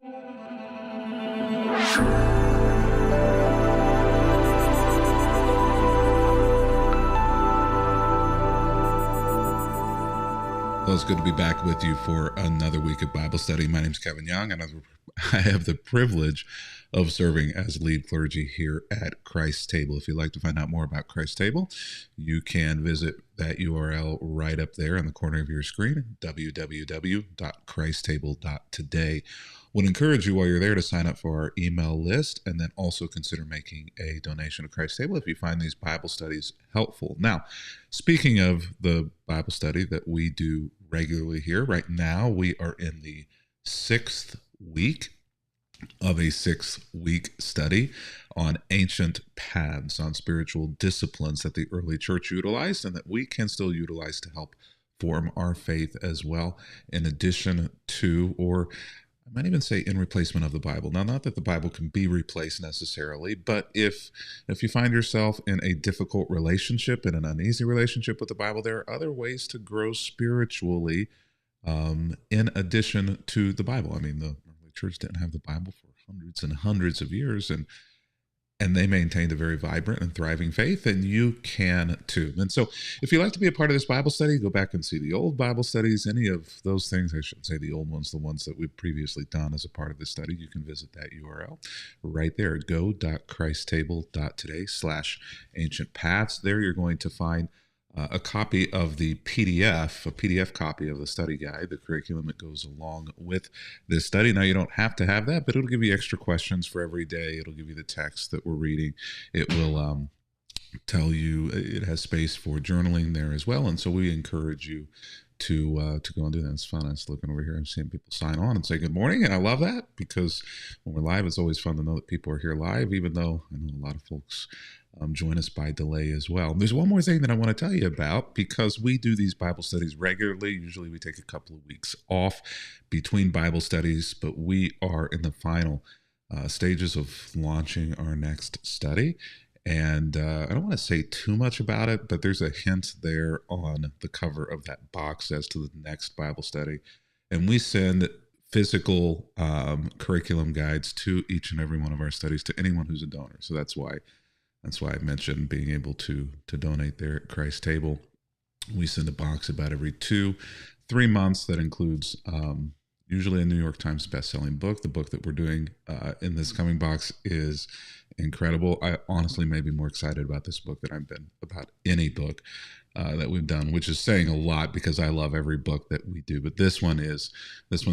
Well, it's good to be back with you for another week of Bible study. My name is Kevin Young, and I have the privilege of serving as lead clergy here at Christ's Table. If you'd like to find out more about Christ's Table, you can visit that URL right up there in the corner of your screen, www.christstable.today. Would encourage you while you're there to sign up for our email list, and then also consider making a donation to Christ's Table if you find these Bible studies helpful. Now, speaking of the Bible study that we do regularly here, right now we are in the 6th week of a 6-week study on ancient paths, on spiritual disciplines that the early church utilized and that we can still utilize to help form our faith as well, in addition to, or I might even say in replacement of the Bible. Now, not that the Bible can be replaced necessarily, but if you find yourself in a difficult relationship, in an uneasy relationship with the Bible, there are other ways to grow spiritually in addition to the Bible. I mean, the early church didn't have the Bible for hundreds and hundreds of years, and they maintained a very vibrant and thriving faith, and you can too. And so if you'd like to be a part of this Bible study, go back and see the old Bible studies, any of those things. I shouldn't say the old ones, the ones that we've previously done as a part of this study. You can visit that URL right there, go.christstable.today/ancientpaths. There you're going to find a copy of the PDF, a PDF copy of the study guide, the curriculum that goes along with this study. Now, you don't have to have that, but it'll give you extra questions for every day. It'll give you the text that we're reading. It will tell you, it has space for journaling there as well. And so we encourage you to go and do that. It's fun. I was looking over here and seeing people sign on and say good morning. And I love that, because when we're live, it's always fun to know that people are here live, even though I know a lot of folks join us by delay as well. There's one more thing that I want to tell you about, because we do these Bible studies regularly. Usually we take a couple of weeks off between Bible studies, but we are in the final stages of launching our next study. And I don't want to say too much about it, but there's a hint there on the cover of that box as to the next Bible study. And we send physical curriculum guides to each and every one of our studies to anyone who's a donor. So that's why I mentioned being able to donate there at Christ's Table. We send a box about every 2-3 months that includes usually a New York Times bestselling book. The book that we're doing in this coming box is incredible. I honestly may be more excited about this book than I've been about any book that we've done, which is saying a lot, because I love every book that we do. But this one's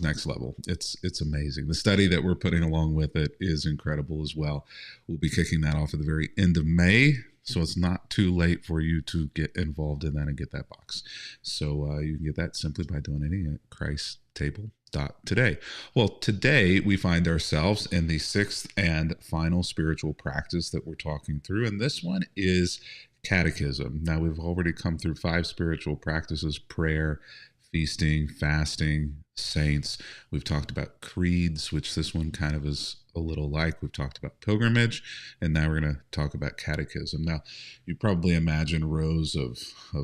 next level. It's amazing. The study that we're putting along with it is incredible as well. We'll be kicking that off at the very end of May, so it's not too late for you to get involved in that and get that box. So you can get that simply by donating at christstable.today. Well, today we find ourselves in the 6th and final spiritual practice that we're talking through, and this one is catechism. Now, we've already come through 5 spiritual practices: prayer, feasting, fasting, saints. We've talked about creeds, which this one kind of is a little like. We've talked about pilgrimage, and now we're going to talk about catechism. Now, you probably imagine rows of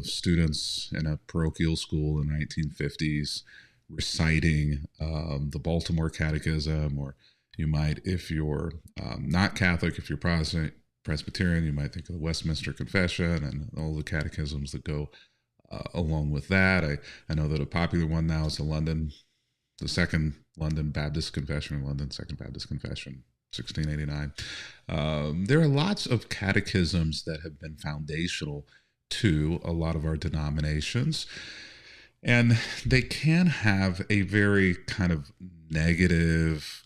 students in a parochial school in the 1950s reciting the Baltimore Catechism, or you might, if you're not Catholic, if you're Protestant, Presbyterian, you might think of the Westminster Confession and all the catechisms that go along with that. I know that a popular one now is the Second London Baptist Confession, Second Baptist Confession, 1689. There are lots of catechisms that have been foundational to a lot of our denominations, and they can have a very kind of negative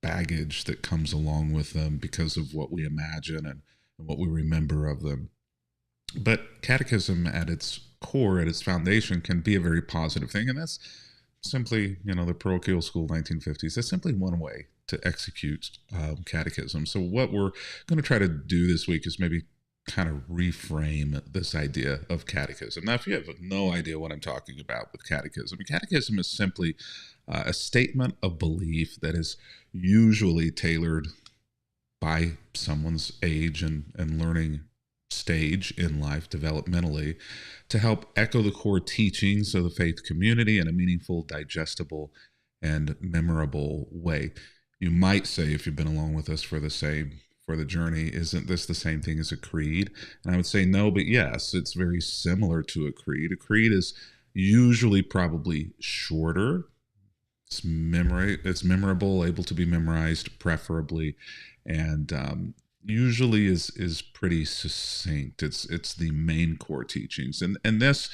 baggage that comes along with them because of what we imagine and what we remember of them. But catechism at its core, at its foundation, can be a very positive thing. And that's simply, the parochial school 1950s. That's simply one way to execute catechism. So what we're going to try to do this week is maybe kind of reframe this idea of catechism. Now, if you have no idea what I'm talking about with catechism is simply a statement of belief that is usually tailored by someone's age and learning stage in life developmentally to help echo the core teachings of the faith community in a meaningful, digestible, and memorable way. You might say, if you've been along with us for the journey, isn't this the same thing as a creed? And I would say no, but yes, it's very similar to a creed. A creed is usually probably shorter. It's memorable, able to be memorized, preferably, and usually is pretty succinct. It's the main core teachings, and this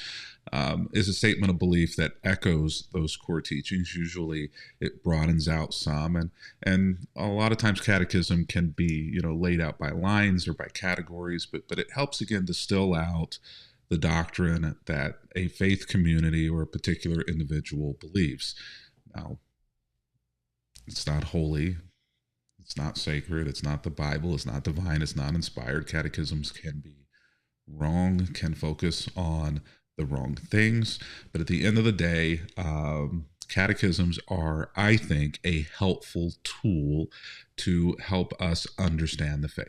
is a statement of belief that echoes those core teachings. Usually, it broadens out some, and a lot of times catechism can be laid out by lines or by categories, but it helps again distill out the doctrine that a faith community or a particular individual believes. Now, it's not holy, it's not sacred, it's not the Bible, it's not divine, it's not inspired. Catechisms can be wrong, can focus on the wrong things. But at the end of the day, catechisms are, I think, a helpful tool to help us understand the faith.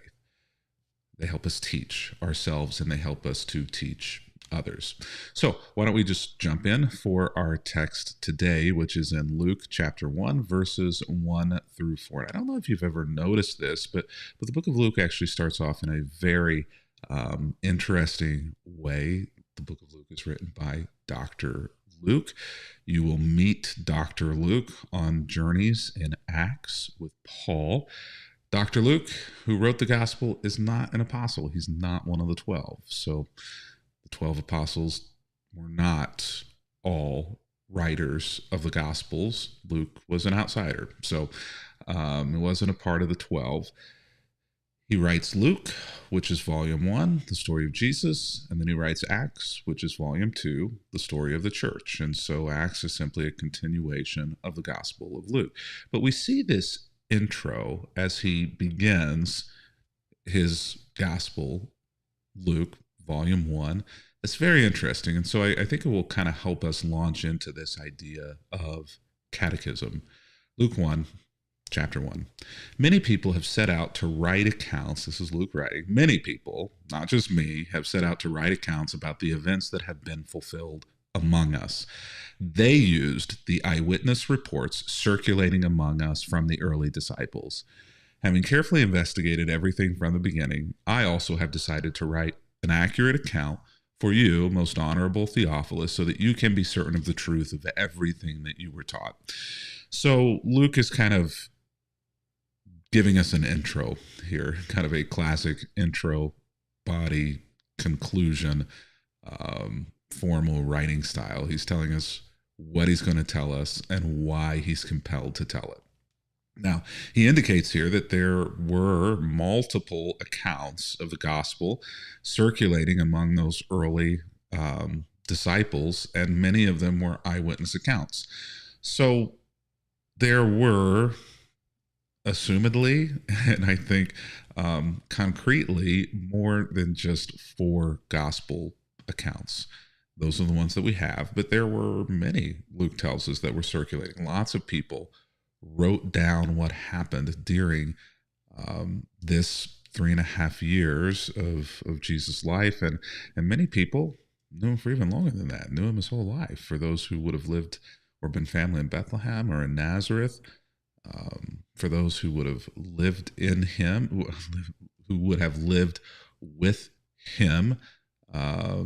They help us teach ourselves, and they help us to teach others. So why don't we just jump in for our text today, which is in Luke chapter 1, verses 1 through 4. And I don't know if you've ever noticed this, but the book of Luke actually starts off in a very interesting way. The book of Luke is written by Dr. Luke. You will meet Dr. Luke on journeys in Acts with Paul. Dr. Luke, who wrote the gospel, is not an apostle. He's not one of the 12. So the 12 apostles were not all writers of the gospels. Luke was an outsider. So it wasn't a part of the 12. He writes Luke, which is volume 1, the story of Jesus, and then he writes Acts, which is volume 2, the story of the church. And so Acts is simply a continuation of the gospel of Luke. But we see this intro as he begins his gospel, Luke, volume 1. It's very interesting. And so I think it will kind of help us launch into this idea of catechism. Luke 1, chapter 1. Many people have set out to write accounts. This is Luke writing. Many people, not just me, have set out to write accounts about the events that have been fulfilled among us. They used the eyewitness reports circulating among us from the early disciples. Having carefully investigated everything from the beginning, I also have decided to write an accurate account for you, most honorable Theophilus, so that you can be certain of the truth of everything that you were taught. So Luke is kind of giving us an intro here, kind of a classic intro, body, conclusion, formal writing style. He's telling us what he's going to tell us and why he's compelled to tell it. Now, he indicates here that there were multiple accounts of the gospel circulating among those early disciples, and many of them were eyewitness accounts. So there were, assumedly, and I think concretely, more than just 4 gospel accounts. Those are the ones that we have, but there were many, Luke tells us, that were circulating. Lots of people wrote down what happened during this 3.5 years of Jesus' life, and many people knew him for even longer than that, knew him his whole life. For those who would have lived or been family in Bethlehem or in Nazareth, for those who would have lived in him, who would have lived with him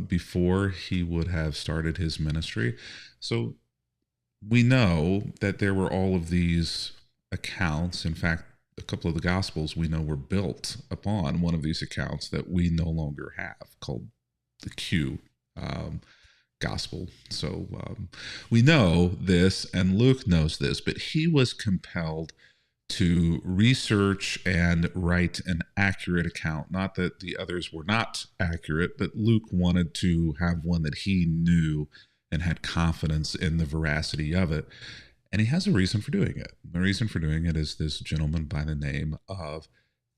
before he would have started his ministry. So we know that there were all of these accounts. In fact, a couple of the Gospels we know were built upon one of these accounts that we no longer have, called the Q Gospel. So we know this, and Luke knows this, but he was compelled to research and write an accurate account. Not that the others were not accurate, but Luke wanted to have one that he knew and had confidence in the veracity of it. And he has a reason for doing it. The reason for doing it is this gentleman by the name of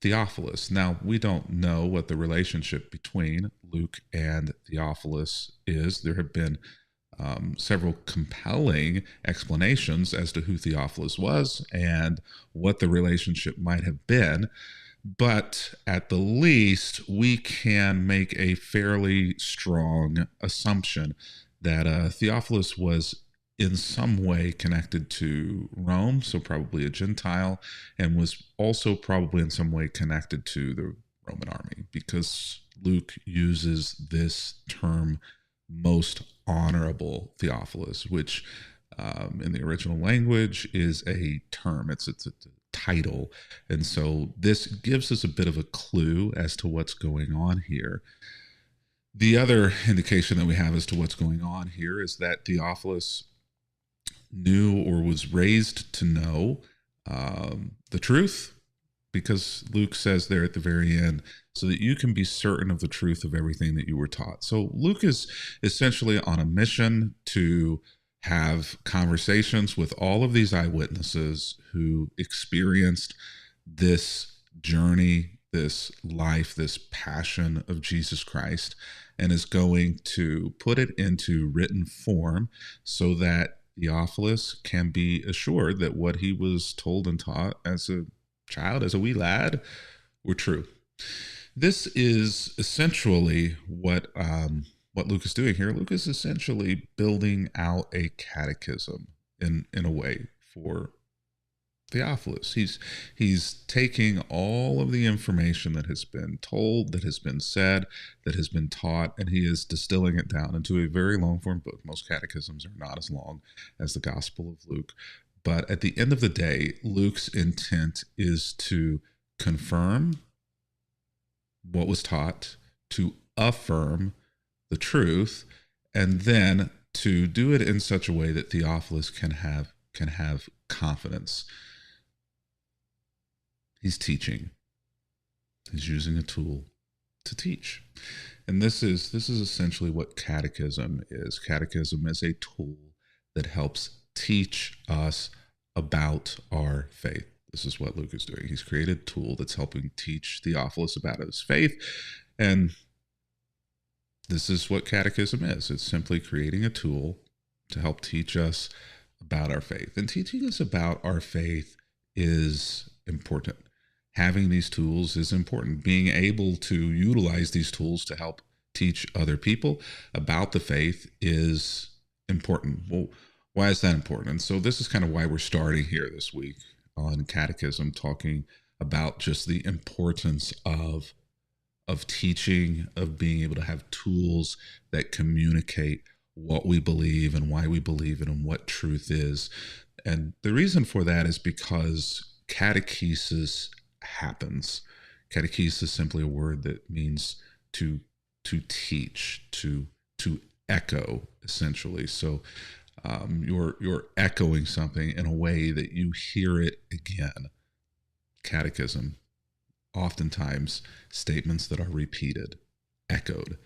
Theophilus. Now, we don't know what the relationship between Luke and Theophilus is. There have been several compelling explanations as to who Theophilus was and what the relationship might have been. But at the least, we can make a fairly strong assumption that Theophilus was in some way connected to Rome, so probably a Gentile, and was also probably in some way connected to the Roman army, because Luke uses this term, most honorable Theophilus, which in the original language is a term, it's a title. And so this gives us a bit of a clue as to what's going on here. The other indication that we have as to what's going on here is that Theophilus knew or was raised to know the truth, because Luke says there at the very end, so that you can be certain of the truth of everything that you were taught. So Luke is essentially on a mission to have conversations with all of these eyewitnesses who experienced this journey, this life, this passion of Jesus Christ, and is going to put it into written form so that Theophilus can be assured that what he was told and taught as a child, as a wee lad, were true. This is essentially what Luke is doing here. Luke is essentially building out a catechism in a way for Theophilus. He's taking all of the information that has been told, that has been said, that has been taught, and he is distilling it down into a very long form book. Most catechisms are not as long as the Gospel of Luke. But at the end of the day, Luke's intent is to confirm what was taught, to affirm the truth, and then to do it in such a way that Theophilus can have confidence. He's teaching. He's using a tool to teach. And this is essentially what catechism is. Catechism is a tool that helps teach us about our faith. This is what Luke is doing. He's created a tool that's helping teach Theophilus about his faith. And this is what catechism is. It's simply creating a tool to help teach us about our faith. And teaching us about our faith is important. Having these tools is important. Being able to utilize these tools to help teach other people about the faith is important. Well, why is that important? And so this is kind of why we're starting here this week on catechism, talking about just the importance of teaching, of being able to have tools that communicate what we believe and why we believe it and what truth is. And the reason for that is because catechesis happens. Catechesis is simply a word that means to teach, to echo, essentially. So you're echoing something in a way that you hear it again. Catechism, oftentimes statements that are repeated, echoed,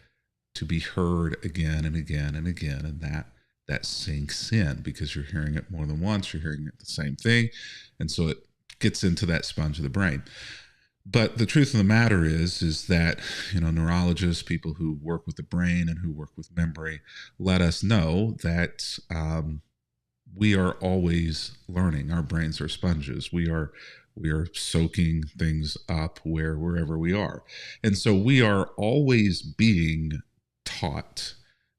to be heard again and again and again, and that sinks in because you're hearing it more than once, you're hearing it the same thing, and so it gets into that sponge of the brain. But the truth of the matter is that, neurologists, people who work with the brain and who work with memory, let us know that we are always learning. Our brains are sponges. We are soaking things up wherever we are. And so we are always being taught.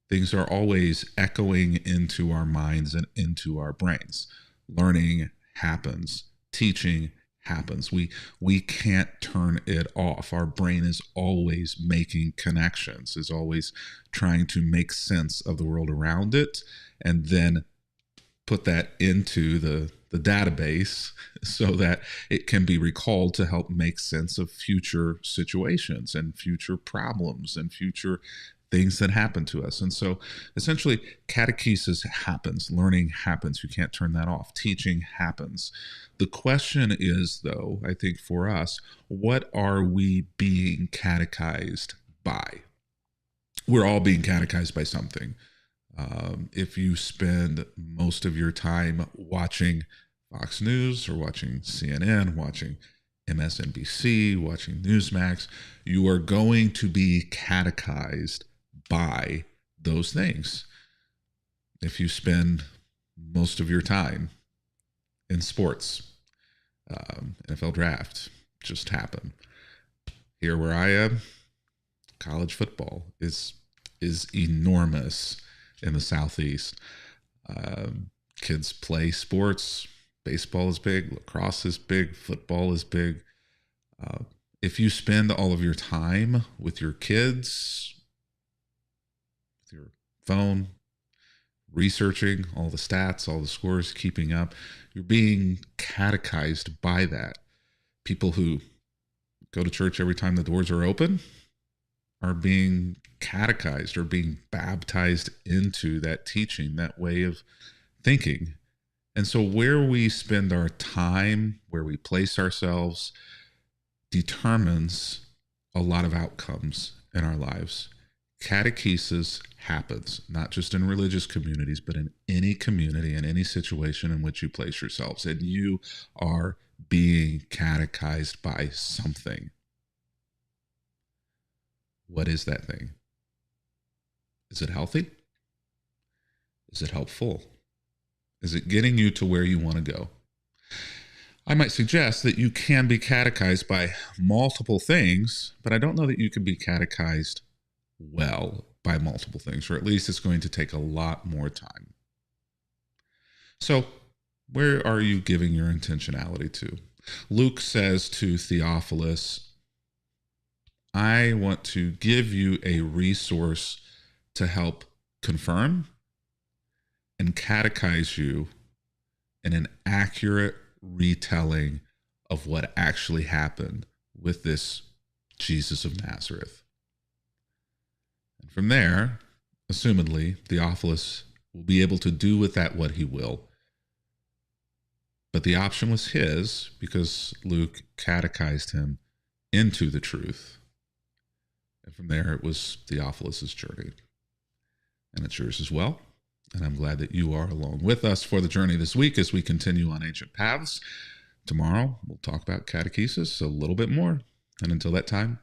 Things are always echoing into our minds and into our brains. Learning happens. Teaching happens. We can't turn it off. Our brain is always making connections, is always trying to make sense of the world around it, and then put that into the database so that it can be recalled to help make sense of future situations and future problems and future things that happen to us. And so essentially catechesis happens, learning happens. You can't turn that off. Teaching happens. The question is, though, I think for us, what are we being catechized by? We're all being catechized by something. If you spend most of your time watching Fox News or watching CNN, watching MSNBC, watching Newsmax, you are going to be catechized by those things. If you spend most of your time in sports, NFL draft just happened. Here where I am, college football is enormous in the Southeast. Kids play sports. Baseball is big. Lacrosse is big. Football is big. If you spend all of your time with your kids, with your phone, researching all the stats, all the scores, keeping up, you're being catechized by that. People who go to church every time the doors are open are being catechized or being baptized into that teaching, that way of thinking. And so where we spend our time, where we place ourselves, determines a lot of outcomes in our lives. Catechesis happens, not just in religious communities, but in any community, in any situation in which you place yourselves. And you are being catechized by something. What is that thing? Is it healthy? Is it helpful? Is it getting you to where you want to go? I might suggest that you can be catechized by multiple things, but I don't know that you can be catechized well by multiple things, or at least it's going to take a lot more time. So, where are you giving your intentionality to? Luke says to Theophilus, I want to give you a resource to help confirm and catechize you in an accurate retelling of what actually happened with this Jesus of Nazareth. And from there, assumedly, Theophilus will be able to do with that what he will. But the option was his because Luke catechized him into the truth. And from there, it was Theophilus's journey. And it's yours as well. And I'm glad that you are along with us for the journey this week as we continue on Ancient Paths. Tomorrow, we'll talk about catechesis a little bit more. And until that time,